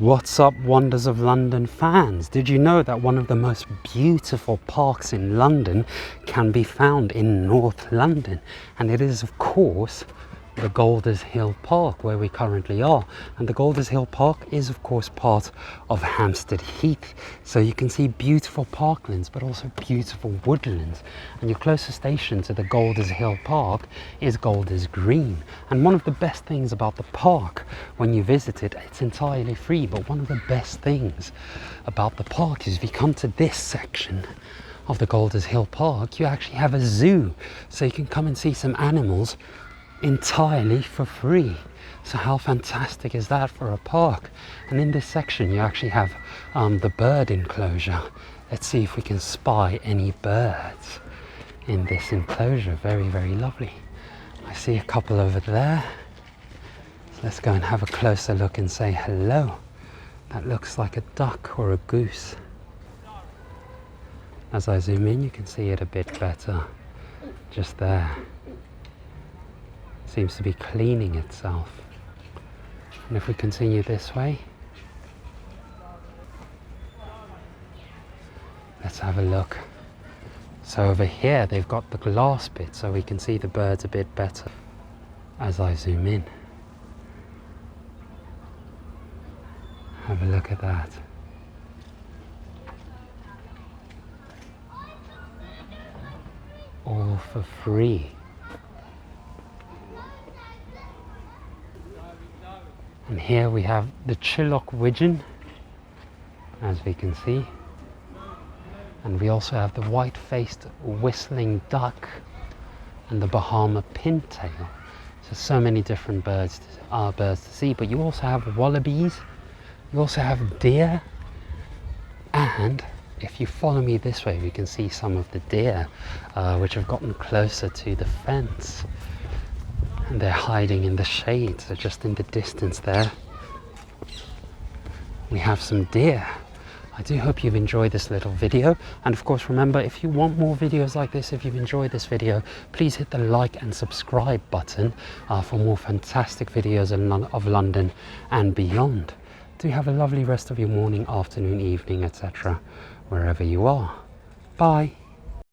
What's up, Wonders of London fans? Did you know that one of the most beautiful parks in London can be found in North London? And it is, of course, the Golders Hill Park where we currently are. And the Golders Hill Park is, of course, part of Hampstead Heath. So you can see beautiful parklands, but also beautiful woodlands. And your closest station to the Golders Hill Park is Golders Green. And one of the best things about the park, when you visit it, it's entirely free. But one of the best things about the park is if you come to this section of the Golders Hill Park, you actually have a zoo. So you can come and see some animals entirely for free. So how fantastic is that for a park? And in this section you actually have the bird enclosure. Let's see if we can spy any birds in this enclosure. Very, very lovely. I see a couple over there. So let's go and have a closer look and say hello. That looks like a duck or a goose. As I zoom in, you can see it a bit better. Just there. Seems to be cleaning itself. And if we continue this way, let's have a look. So over here they've got the glass bit so we can see the birds a bit better as I zoom in. Have a look at that. All for free. And here we have the Chillock Widgeon, as we can see. And we also have the white-faced whistling duck and the Bahama pintail. So many different birds to see. But you also have wallabies, you also have deer, and if you follow me this way, we can see some of the deer which have gotten closer to the fence. And they're hiding in the shade, so just in the distance there we have some deer. I do hope you've enjoyed this little video, and of course remember, if you want more videos like this, if you've enjoyed this video, please hit the like and subscribe button for more fantastic videos of London and beyond. Do have a lovely rest of your morning, afternoon, evening, etc. wherever you are. Bye.